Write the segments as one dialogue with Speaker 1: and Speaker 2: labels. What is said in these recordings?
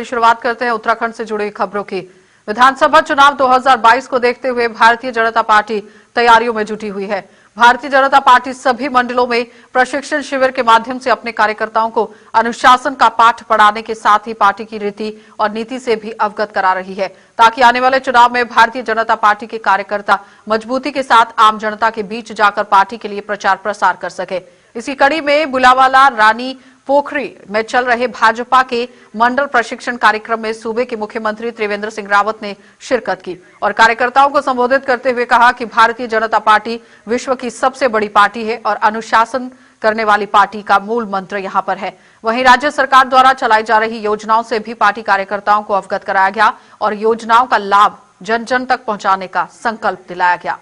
Speaker 1: शुरुआत करते हैं उत्तराखंड से जुड़ी खबरों की। विधानसभा चुनाव 2022 को देखते हुए भारतीय जनता पार्टी तैयारियों में जुटी हुई है। भारतीय जनता पार्टी सभी मंडलों में प्रशिक्षण शिविर के माध्यम से अपने कार्यकर्ताओं को अनुशासन का पाठ पढ़ाने के साथ ही पार्टी की रीति और नीति से भी अवगत करा रही है, ताकि आने वाले चुनाव में भारतीय जनता पार्टी के कार्यकर्ता मजबूती के साथ आम जनता के बीच जाकर पार्टी के लिए प्रचार प्रसार कर सके। इसी कड़ी में बुलावाला रानी पोखरी में चल रहे भाजपा के मंडल प्रशिक्षण कार्यक्रम में सूबे के मुख्यमंत्री त्रिवेंद्र सिंह रावत ने शिरकत की और कार्यकर्ताओं को संबोधित करते हुए कहा कि भारतीय जनता पार्टी विश्व की सबसे बड़ी पार्टी है और अनुशासन करने वाली पार्टी का मूल मंत्र यहां पर है। वहीं राज्य सरकार द्वारा चलाई जा रही योजनाओं से भी पार्टी कार्यकर्ताओं को अवगत कराया गया और योजनाओं का लाभ जन जन तक पहुंचाने का संकल्प दिलाया गया।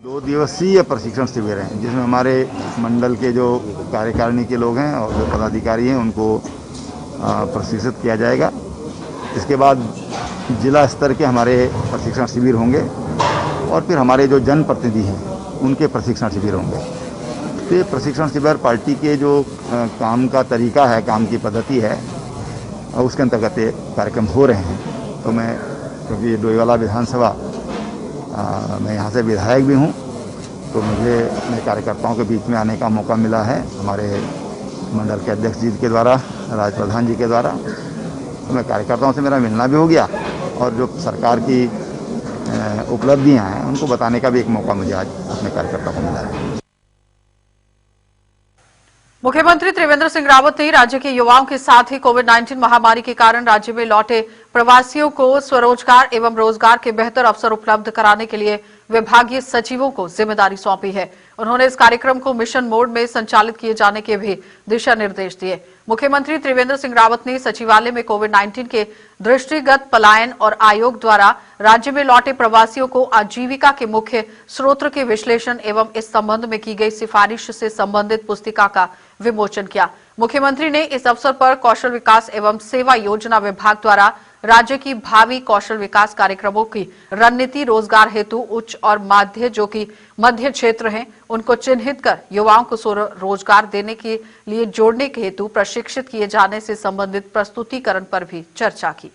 Speaker 2: 2 दिवसीय प्रशिक्षण शिविर हैं जिसमें हमारे मंडल के जो कार्यकारिणी के लोग हैं और जो पदाधिकारी हैं उनको प्रशिक्षित किया जाएगा। इसके बाद जिला स्तर के हमारे प्रशिक्षण शिविर होंगे और फिर हमारे जो जनप्रतिनिधि हैं उनके प्रशिक्षण शिविर होंगे। तो ये प्रशिक्षण शिविर पार्टी के जो काम का तरीका है, काम की पद्धति है, उसके अंतर्गत ये कार्यक्रम हो रहे हैं। तो मैं क्योंकि डोईवाला विधानसभा मैं यहाँ से विधायक भी हूँ, तो मुझे अपने कार्यकर्ताओं के बीच में आने का मौका मिला है हमारे मंडल के अध्यक्ष जी के द्वारा, राज्य प्रधान जी के द्वारा। तो मैं कार्यकर्ताओं से मेरा मिलना भी हो गया और जो सरकार की उपलब्धियाँ हैं उनको बताने का भी एक मौका मुझे आज अपने कार्यकर्ताओं को मिला है।
Speaker 1: मुख्यमंत्री त्रिवेंद्र सिंह रावत ने राज्य के युवाओं के साथ ही कोविड-19 महामारी के कारण राज्य में लौटे प्रवासियों को स्वरोजगार एवं रोजगार के बेहतर अवसर उपलब्ध कराने के लिए विभागीय सचिवों को जिम्मेदारी सौंपी है। उन्होंने इस कार्यक्रम को मिशन मोड में संचालित किए जाने के भी दिशा निर्देश दिए। मुख्यमंत्री त्रिवेंद्र सिंह रावत ने सचिवालय में कोविड-19 के दृष्टिगत पलायन और आयोग द्वारा राज्य में लौटे प्रवासियों को आजीविका के मुख्य स्रोत के विश्लेषण एवं इस संबंध में की गई सिफारिश से संबंधित पुस्तिका का विमोचन किया। मुख्यमंत्री ने इस अवसर पर कौशल विकास एवं सेवा योजना विभाग द्वारा राज्य की भावी कौशल विकास कार्यक्रमों की रणनीति रोजगार हेतु उच्च और मध्य क्षेत्र हैं, उनको चिन्हित कर युवाओं को रोजगार देने के लिए जोड़ने के हेतु प्रशिक्षित किए जाने से संबंधित प्रस्तुतिकरण पर भी चर्चा की।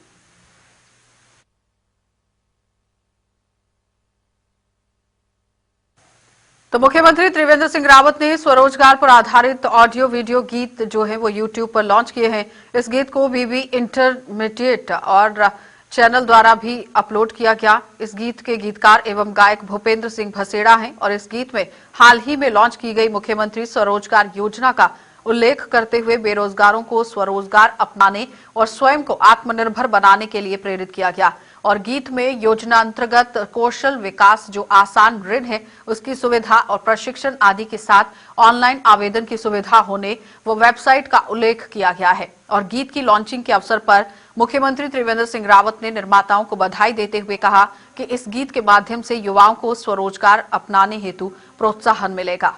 Speaker 1: तो मुख्यमंत्री त्रिवेंद्र सिंह रावत ने स्वरोजगार पर आधारित ऑडियो वीडियो गीत जो है वो यूट्यूब पर लॉन्च किए हैं। इस गीत को बीबी इंटरमीडिएट और चैनल द्वारा भी अपलोड किया गया। इस गीत के गीतकार एवं गायक भूपेंद्र सिंह भसेड़ा हैं और इस गीत में हाल ही में लॉन्च की गई मुख्यमंत्री स्वरोजगार योजना का उल्लेख करते हुए बेरोजगारों को स्वरोजगार अपनाने और स्वयं को आत्मनिर्भर बनाने के लिए प्रेरित किया गया। और गीत में योजना अंतर्गत कौशल विकास जो आसान ऋण है उसकी सुविधा और प्रशिक्षण आदि के साथ ऑनलाइन आवेदन की सुविधा होने व वेबसाइट का उल्लेख किया गया है। और गीत की लॉन्चिंग के अवसर पर मुख्यमंत्री त्रिवेंद्र सिंह रावत ने निर्माताओं को बधाई देते हुए कहा कि इस गीत के माध्यम से युवाओं को स्वरोजगार अपनाने हेतु प्रोत्साहन मिलेगा।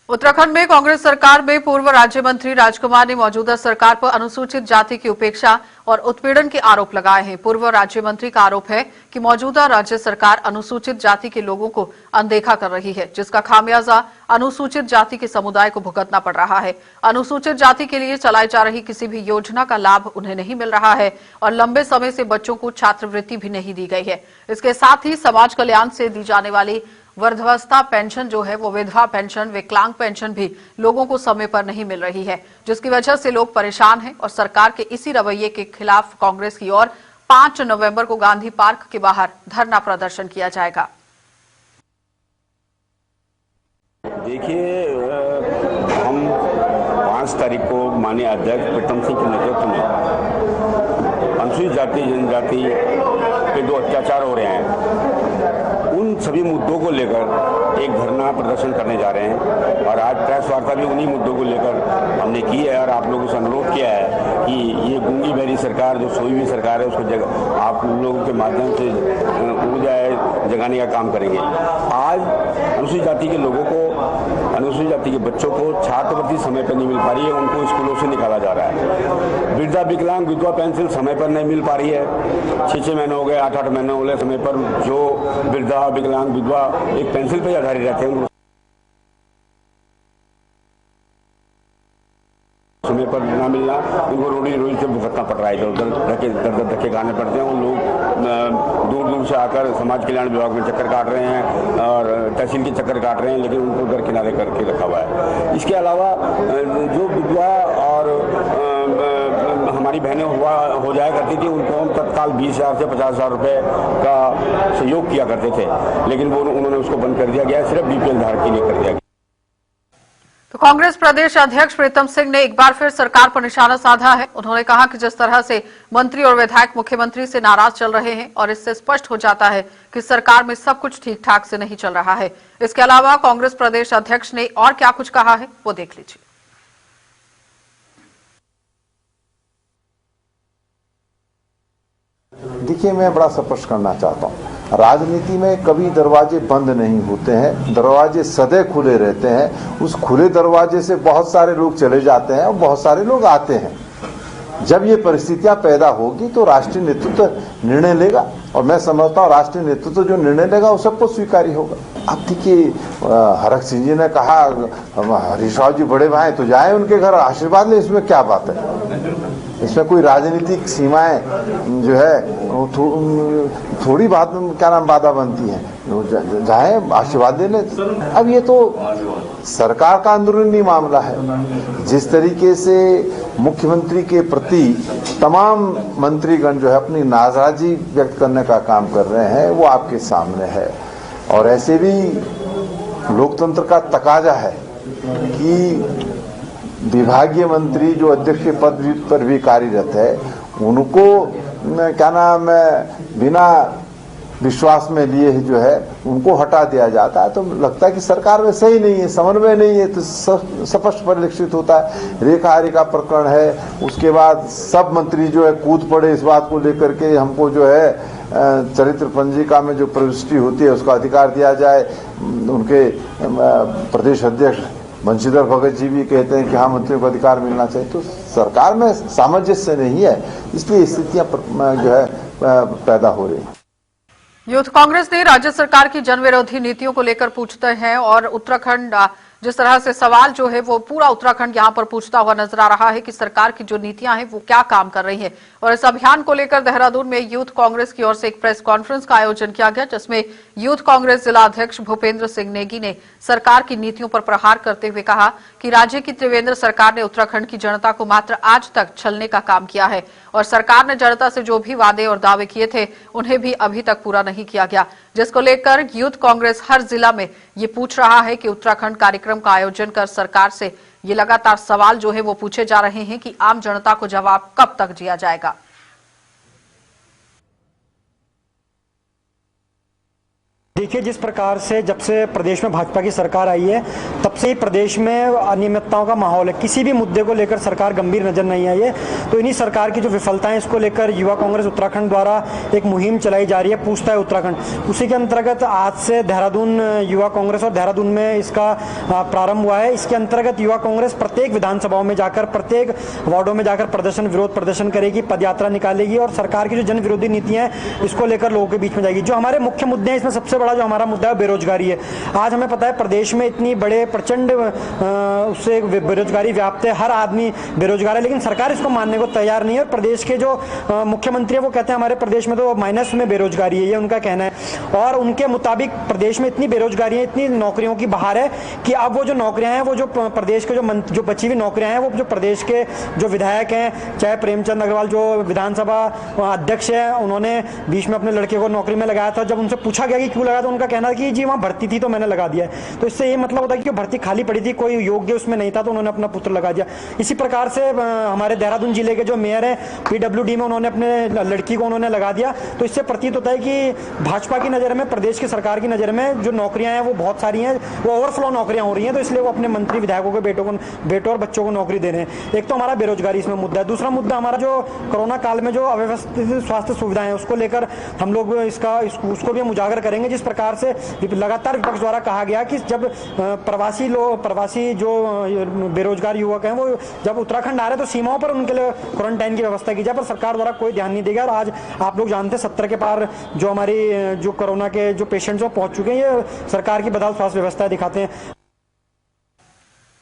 Speaker 1: उत्तराखंड में कांग्रेस सरकार में पूर्व राज्य मंत्री राजकुमार ने मौजूदा सरकार पर अनुसूचित जाति की उपेक्षा और उत्पीड़न के आरोप लगाए हैं। पूर्व राज्य मंत्री का आरोप है कि मौजूदा राज्य सरकार अनुसूचित जाति के लोगों को अनदेखा कर रही है, जिसका खामियाजा अनुसूचित जाति के समुदाय को भुगतना पड़ रहा है। अनुसूचित जाति के लिए चलाई जा रही किसी भी योजना का लाभ उन्हें नहीं मिल रहा है और लंबे समय से बच्चों को छात्रवृत्ति भी नहीं दी गई है। इसके साथ ही समाज कल्याण से दी जाने वाली वृद्धावस्था पेंशन जो है वो विधवा पेंशन, विकलांग पेंशन भी लोगों को समय पर नहीं मिल रही है, जिसकी वजह से लोग परेशान हैं और सरकार के इसी रवैये के खिलाफ कांग्रेस की ओर 5 नवंबर को गांधी पार्क के बाहर धरना प्रदर्शन किया जाएगा।
Speaker 3: देखिए, हम 5 तारीख को माननीय अध्यक्ष प्रीतम सिंह के नेतृत्व में अनुसूचित जाति जनजाति पे जो अत्याचार हो रहे हैं उन उन सभी मुद्दों को लेकर एक धरना प्रदर्शन करने जा रहे हैं और आज प्रेस वार्ता भी उन्हीं मुद्दों को लेकर हमने की है और आप लोगों से अनुरोध किया है कि ये गूंगी बहरी सरकार जो सोई हुई सरकार है उसको आप लोगों के माध्यम से ऊर्जा जगाने का काम करेंगे। आज अनुसूचित जाति के लोगों को, अनुसूचित जाति के बच्चों को छात्रवृत्ति समय पर नहीं मिल पा रही है, उनको स्कूलों से निकाला जा रहा है। वृद्धा विकलांग विधवा पेंशन समय पर नहीं मिल पा रही है, 6-6 महीने हो गए, 8-8 महीने हो गए समय पर जो वृद्धा विकलांग विधवा एक पेंशन पर आधारित रहते हैं समय पर ना मिलना, उनको रोजी से भुगतना पड़ रहा है, इधर धक्के खाने पड़ते हैं। उन लोग दूर दूर से आकर समाज कल्याण विभाग में चक्कर काट रहे हैं और तहसील के चक्कर काट रहे हैं, लेकिन उनको उधर किनारे करके रखा हुआ है। इसके अलावा जो विधवा और हमारी बहनें हो जाया करती थी, उनको हम तत्काल 20,000 से 50,000 रुपये का सहयोग किया करते थे, लेकिन वो उन्होंने उसको बंद कर दिया गया, सिर्फ BPL धारक के लिए कर दिया गया।
Speaker 1: तो कांग्रेस प्रदेश अध्यक्ष प्रीतम सिंह ने एक बार फिर सरकार पर निशाना साधा है। उन्होंने कहा कि जिस तरह से मंत्री और विधायक मुख्यमंत्री से नाराज चल रहे हैं और इससे स्पष्ट हो जाता है कि सरकार में सब कुछ ठीक ठाक से नहीं चल रहा है। इसके अलावा कांग्रेस प्रदेश अध्यक्ष ने और क्या कुछ कहा है वो देख लीजिए।
Speaker 4: देखिए, मैं बड़ा स्पष्ट करना चाहता हूँ, राजनीति में कभी दरवाजे बंद नहीं होते हैं, दरवाजे सदैव खुले रहते हैं। उस खुले दरवाजे से बहुत सारे लोग चले जाते हैं और बहुत सारे लोग आते हैं। जब ये परिस्थितियां पैदा होगी तो राष्ट्रीय नेतृत्व निर्णय लेगा और मैं समझता हूँ राष्ट्रीय नेतृत्व जो निर्णय लेगा वो सबको स्वीकारी होगा। अब देखिए, हरक सिंह जी ने कहा हरीश राव जी बड़े भाई तो जाए उनके घर आशीर्वाद ले, इसमें क्या बात है? इसमें कोई राजनीतिक सीमाएं जो है थोड़ी बात में क्या नाम बाधा बनती है, जाए आशीर्वाद ले। अब ये तो सरकार का अंदरूनी मामला है। जिस तरीके से मुख्यमंत्री के प्रति तमाम मंत्रीगण जो है अपनी नाराजगी व्यक्त करने का काम कर रहे हैं वो आपके सामने है। और ऐसे भी लोकतंत्र का तकाजा है कि विभागीय मंत्री जो अध्यक्ष के पद पर भी कार्यरत है उनको क्या नाम है बिना विश्वास में लिए जो है उनको हटा दिया जाता है, तो लगता है कि सरकार में सही नहीं है, समन्वय नहीं है, तो स्पष्ट परिलक्षित होता है। रेखा प्रकरण है, उसके बाद सब मंत्री जो है कूद पड़े इस बात को लेकर के हमको जो है चरित्र पंजिका में जो प्रविष्टि होती है उसका अधिकार दिया जाए। उनके प्रदेश अध्यक्ष बंशीधर भगत जी भी कहते हैं कि हाँ मंत्रियों को अधिकार मिलना चाहिए। तो सरकार में सामंजस्य नहीं है, इसलिए स्थितियां जो है पैदा हो रही है।
Speaker 1: यूथ कांग्रेस ने राज्य सरकार की जन विरोधी नीतियों को लेकर पूछते हैं और उत्तराखंड जिस तरह से सवाल जो है वो पूरा उत्तराखंड यहां पर पूछता हुआ नजर आ रहा है कि सरकार की जो नीतियां हैं वो क्या काम कर रही हैं। और इस अभियान को लेकर देहरादून में यूथ कांग्रेस की ओर से एक प्रेस कॉन्फ्रेंस का आयोजन किया गया, जिसमें यूथ कांग्रेस जिला अध्यक्ष भूपेंद्र सिंह नेगी ने सरकार की नीतियों पर प्रहार करते हुए कहा कि राज्य की त्रिवेंद्र सरकार ने उत्तराखंड की जनता को मात्र आज तक छलने का काम किया है और सरकार ने जनता से जो भी वादे और दावे किए थे उन्हें भी अभी तक पूरा नहीं किया गया, जिसको लेकर यूथ कांग्रेस हर जिला में ये पूछ रहा है कि उत्तराखंड कार्यक्रम का आयोजन कर सरकार से ये लगातार सवाल जो है वो पूछे जा रहे हैं कि आम जनता को जवाब कब तक दिया जाएगा।
Speaker 5: देखिए, जिस प्रकार से जब से प्रदेश में भाजपा की सरकार आई है तब से ही प्रदेश में अनियमितताओं का माहौल है। किसी भी मुद्दे को लेकर सरकार गंभीर नजर नहीं आई है। तो इन्हीं सरकार की जो विफलताएं इसको लेकर युवा कांग्रेस उत्तराखंड द्वारा एक मुहिम चलाई जा रही है, पूछता है उत्तराखंड। उसी के अंतर्गत आज से देहरादून युवा कांग्रेस और देहरादून में इसका प्रारंभ हुआ है। इसके अंतर्गत युवा कांग्रेस प्रत्येक विधानसभाओं में जाकर, प्रत्येक वार्डों में जाकर विरोध प्रदर्शन करेगी, पदयात्रा निकालेगी और सरकार की जो जन विरोधी नीतियां हैं इसको लेकर लोगों के बीच में जाएगी। जो हमारे मुख्य मुद्दे हैं इसमें सबसे बड़ा जो हमारा मुद्दा है बेरोजगारी है। आज हमें पता है प्रदेश में इतनी बड़े प्रचंड उससे बेरोजगारी व्याप्त है, हर आदमी बेरोजगार है, लेकिन सरकार इसको मानने को तैयार नहीं है। और प्रदेश के जो मुख्यमंत्री है वो कहते हैं हमारे प्रदेश में तो माइनस में बेरोजगारी है, ये उनका कहना है। और उनके मुताबिक प्रदेश में इतनी बेरोजगारी है, इतनी नौकरियों की बहार है कि अब वो जो नौकरियां हैं, वो जो प्रदेश के जो बची हुई नौकरियां हैं, वो जो प्रदेश के जो विधायक हैं, चाहे प्रेमचंद अग्रवाल जो विधानसभा अध्यक्ष है, उन्होंने बीच में अपने लड़के को नौकरी में लगाया था। जब उनसे पूछा गया कि क्यों लगाया लगाया तो उनका कहना है कि जी वहाँ भर्ती थी तो मैंने लगा दिया है। तो इससे ये मतलब होता है कि भर्ती खाली पड़ी थी, कोई योग्य उसमें नहीं था तो उन्होंने अपना पुत्र लगा दिया। इसी प्रकार से हमारे देहरादून जिले के जो मेयर है PWD में, उन्होंने अपने लड़की को उन्होंने लगा दिया। तो इससे प्रतीत होता है कि भाजपा की नज़र में, प्रदेश की सरकार की नज़र में जो नौकरियां हैं वो बहुत सारी हैं, वो ओवरफ्लो नौकरियां हो रही हैं। तो इसलिए वो अपने मंत्री विधायकों के बेटों और बच्चों को नौकरी दे रहे हैं। एक तो हमारा बेरोजगारी इसमें मुद्दा है, दूसरा मुद्दा हमारा जो कोरोना काल में जो अव्यवस्थित स्वास्थ्य सुविधाएं हैं उसको लेकर हम लोग उसको भी हम उजागर करेंगे। जिस प्रकार से लगातार विपक्ष द्वारा कहा गया कि जब प्रवासी जो बेरोजगार युवक हैं वो जब उत्तराखंड आ रहे हैं तो सीमाओं पर उनके लिए क्वारंटाइन की व्यवस्था की जाए, पर सरकार द्वारा कोई ध्यान नहीं देगा। और आज आप लोग जानते हैं 70 के पार जो हमारी जो कोरोना के जो पेशेंट्स पहुंच चुके हैं, ये सरकार की बदहाल स्वास्थ्य व्यवस्था दिखाते हैं।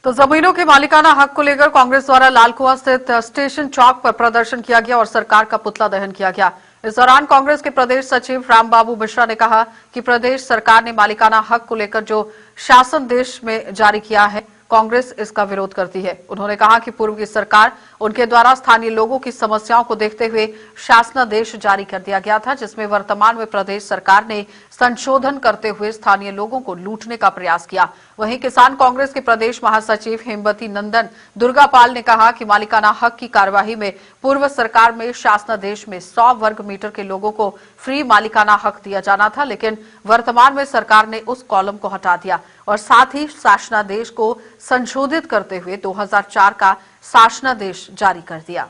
Speaker 1: तो जमीनों के मालिकाना हक को लेकर कांग्रेस द्वारा लालकुआं स्थित स्टेशन चौक पर प्रदर्शन किया गया और सरकार का पुतला दहन किया गया। इस दौरान कांग्रेस के प्रदेश सचिव रामबाबू मिश्रा ने कहा कि प्रदेश सरकार ने मालिकाना हक को लेकर जो शासनादेश में जारी किया है, कांग्रेस इसका विरोध करती है। उन्होंने कहा कि पूर्व की सरकार उनके द्वारा स्थानीय लोगों की समस्याओं को देखते हुए शासनादेश जारी कर दिया गया था, जिसमें वर्तमान में प्रदेश सरकार ने संशोधन करते हुए स्थानीय लोगों को लूटने का प्रयास किया। वहीं किसान कांग्रेस के प्रदेश महासचिव हेमवती नंदन दुर्गापाल ने कहा कि मालिकाना हक की कार्यवाही में पूर्व सरकार में शासनादेश में 100 वर्ग मीटर के लोगों को फ्री मालिकाना हक दिया जाना था, लेकिन वर्तमान में सरकार ने उस कॉलम को हटा दिया और साथ ही शासनादेश को संशोधित करते हुए 2004 का शासनादेश जारी कर दिया।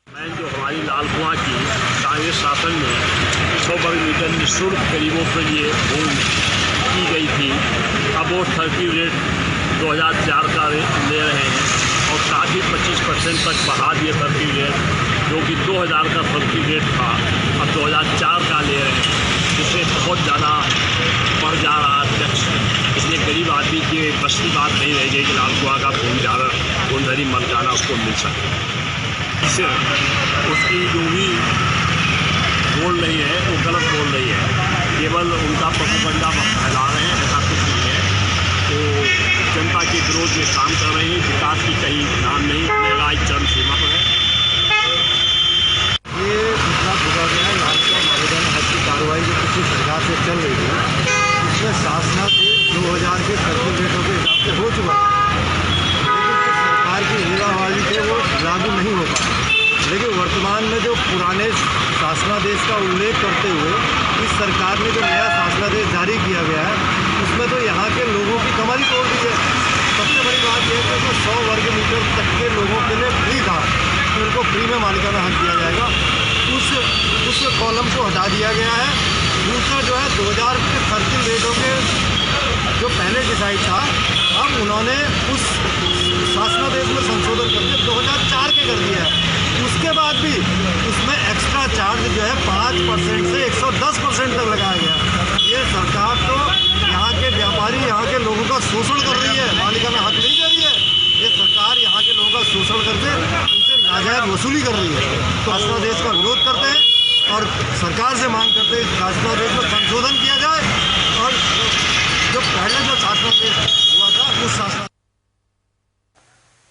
Speaker 6: जो हमारी लालकुआं की कांग्रेस शासन में 100 वर्ग मीटर निःशुल्क गरीबों के लिए भूमि की गई थी, अब वो 30 रेट 2004 का ले रहे हैं और काफ़ी 25% तक बढ़ा दिए 30 रेट, जो कि 2000 का 30 रेट था, अब 2004 का ले रहे हैं, जिससे बहुत ज़्यादा बढ़ जा रहा है टैक्स। इसलिए गरीब आदमी की बस की बात नहीं रह गई कि लालकुआं का भूमिधारी मलकाना उसको मिल सके। इससे उसकी जो भी बोल रही है वो गलत बोल रही है, केवल उनका प्रोपेगेंडा फैला रहे हैं, ऐसा कुछ नहीं है। तो जनता के विरोध में काम कर रहे हैं, विकास की कहीं नाम नहीं, महंगाई चरम सीमा पर है।
Speaker 7: ये मुद्दा पूछा गया है लालकुआं मालिकाना हक की कार्रवाई जो पिछली सरकार से चल रही थी, इसमें शासनादेश 2000 के सर्टिफिकेटों के हिसाब से हो चुका है, लेकिन सरकार की निगाहबाजी थे वो लागू नहीं हो पाए। लेकिन वर्तमान में जो पुराने शासनादेश का उल्लेख करते हुए इस सरकार ने जो नया शासनादेश जारी किया गया है, उसमें तो यहाँ के लोगों की कमर ही तोड़ दी है। सबसे बड़ी बात यह है कि 100 वर्ग मीटर तक के लोगों के लिए फ्री था, उनको फ्री में मालिकाना हक दिया जाएगा, उस कॉलम को हटा दिया गया है। दूसरा जो है 2000 के सर्किल रेटों के जो पहले डिसाइड था, अब उन्होंने उस शासनादेश में संशोधन करके 2004 के कर दिया है। उसके बाद भी उसमें एक्स्ट्रा चार्ज जो है 5% से 110% तक लगाया गया। ये सरकार तो यहाँ के व्यापारी, यहाँ के लोगों का शोषण कर रही है, मालिकाना हक नहीं दे रही है। ये सरकार यहाँ के लोगों का शोषण करके उनसे नाजायज वसूली कर रही है। तो शासनादेश का विरोध करते हैं और सरकार से मांग करते हैं शासनादेश में संशोधन किया जाए और जो पहले जो शासनादेश हुआ था उस शासन।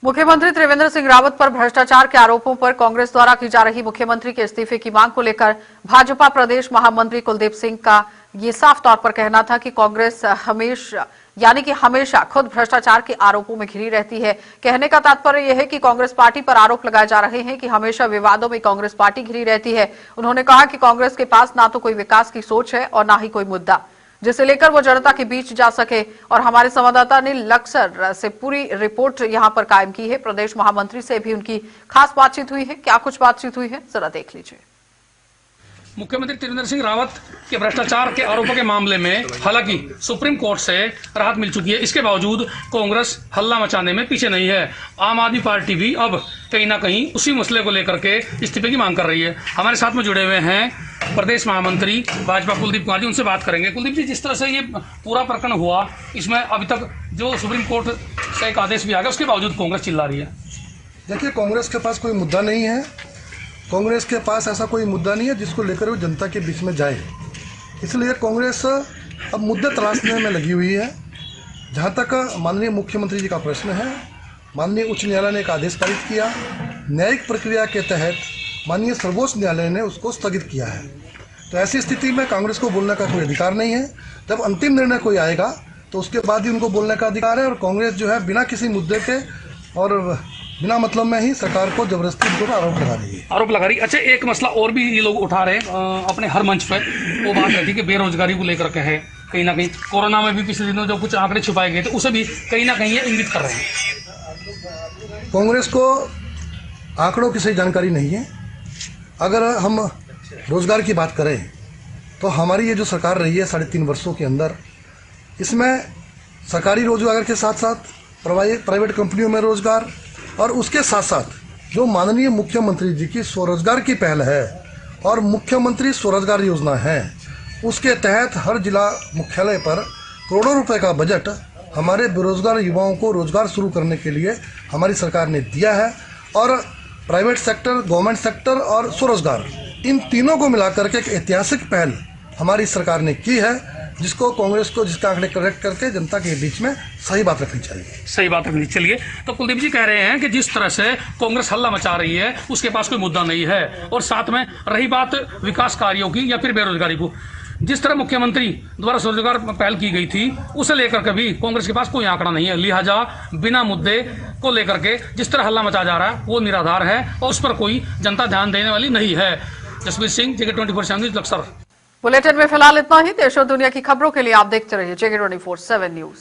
Speaker 1: मुख्यमंत्री त्रिवेंद्र सिंह रावत पर भ्रष्टाचार के आरोपों पर कांग्रेस द्वारा की जा रही मुख्यमंत्री के इस्तीफे की मांग को लेकर भाजपा प्रदेश महामंत्री कुलदीप सिंह का ये साफ तौर पर कहना था कि कांग्रेस हमेशा खुद भ्रष्टाचार के आरोपों में घिरी रहती है। कहने का तात्पर्य यह है कि कांग्रेस पार्टी पर आरोप लगाए जा रहे हैं कि हमेशा विवादों में कांग्रेस पार्टी घिरी रहती है। उन्होंने कहा कि कांग्रेस के पास ना तो कोई विकास की सोच है और ना ही कोई मुद्दा जिसे लेकर वो जनता के बीच जा सके। और हमारे संवाददाता ने लक्सर से पूरी रिपोर्ट यहां पर कायम की है। प्रदेश महामंत्री से भी उनकी खास बातचीत हुई है। क्या कुछ बातचीत हुई है, जरा देख लीजिए।
Speaker 8: मुख्यमंत्री त्रिवेंद्र सिंह रावत के भ्रष्टाचार के आरोपों के मामले में हालांकि सुप्रीम कोर्ट से राहत मिल चुकी है, इसके बावजूद कांग्रेस हल्ला मचाने में पीछे नहीं है। आम आदमी पार्टी भी अब कहीं ना कहीं उसी मसले को लेकर के इस्तीफे की मांग कर रही है। हमारे साथ में जुड़े हुए हैं प्रदेश महामंत्री भाजपा कुलदीप कुमार जी, उनसे बात करेंगे। कुलदीप जी, जिस तरह से ये पूरा प्रकरण हुआ, इसमें अभी तक जो सुप्रीम कोर्ट से एक आदेश भी आ गया, उसके बावजूद कांग्रेस चिल्ला रही है।
Speaker 9: देखिए, कांग्रेस के पास कोई मुद्दा नहीं है। कांग्रेस के पास ऐसा कोई मुद्दा नहीं है जिसको लेकर वो जनता के बीच में जाए। इसलिए कांग्रेस अब मुद्दे तलाशने में लगी हुई है। जहाँ तक माननीय मुख्यमंत्री जी का प्रश्न है, माननीय उच्च न्यायालय ने एक आदेश पारित किया, न्यायिक प्रक्रिया के तहत माननीय सर्वोच्च न्यायालय ने उसको स्थगित किया है। तो ऐसी स्थिति में कांग्रेस को बोलने का कोई अधिकार नहीं है। जब अंतिम निर्णय कोई आएगा तो उसके बाद ही उनको बोलने का अधिकार है। और कांग्रेस जो है बिना किसी मुद्दे के और बिना मतलब में ही सरकार को जबरदस्ती उनको आरोप लगा रही है।
Speaker 8: आरोप लगा रही। अच्छा, एक मसला और भी ये लोग उठा रहे हैं अपने हर मंच पे, वो बात रहती है कि बेरोजगारी को लेकर के है। कहीं ना कहीं कोरोना में भी पिछले दिनों जो कुछ आंकड़े छुपाए गए थे उसे भी कहीं ना कहीं ये इंगित कर रहे हैं।
Speaker 9: कांग्रेस को आंकड़ों की सही जानकारी नहीं है। अगर हम रोजगार की बात करें तो हमारी ये जो सरकार रही है 3.5 वर्षों के अंदर, इसमें सरकारी रोजगार के साथ साथ प्राइवेट कंपनियों में रोजगार और उसके साथ साथ जो माननीय मुख्यमंत्री जी की स्वरोजगार की पहल है और मुख्यमंत्री स्वरोजगार योजना है, उसके तहत हर जिला मुख्यालय पर करोड़ों रुपए का बजट हमारे बेरोजगार युवाओं को रोजगार शुरू करने के लिए हमारी सरकार ने दिया है। और प्राइवेट सेक्टर, गवर्नमेंट सेक्टर और स्वरोजगार, इन तीनों को मिलाकर के एक ऐतिहासिक पहल हमारी सरकार ने की है, जिसको कांग्रेस को जिसका आंकड़े करेक्ट करके जनता के बीच में सही बात रखनी चाहिए।
Speaker 8: सही बात रखनी चाहिए। तो कुलदीप जी कह रहे हैं कि जिस तरह से कांग्रेस हल्ला मचा रही है उसके पास कोई मुद्दा नहीं है। और साथ में रही बात विकास कार्यों की या फिर बेरोजगारी को, जिस तरह मुख्यमंत्री द्वारा स्वरोजगार पहल की गई थी उसे लेकर के भी कांग्रेस के पास कोई आंकड़ा नहीं है। लिहाजा बिना मुद्दे को लेकर के जिस तरह हल्ला मचा जा रहा है वो निराधार है और उस पर कोई जनता ध्यान देने वाली नहीं है। Jasveer Singh, JK 24/7 news, Buxar.
Speaker 1: Bulletin में फिलहाल इतना ही। देश और दुनिया की खबरों के लिए आप देखते रहिए JK 24/7 न्यूज।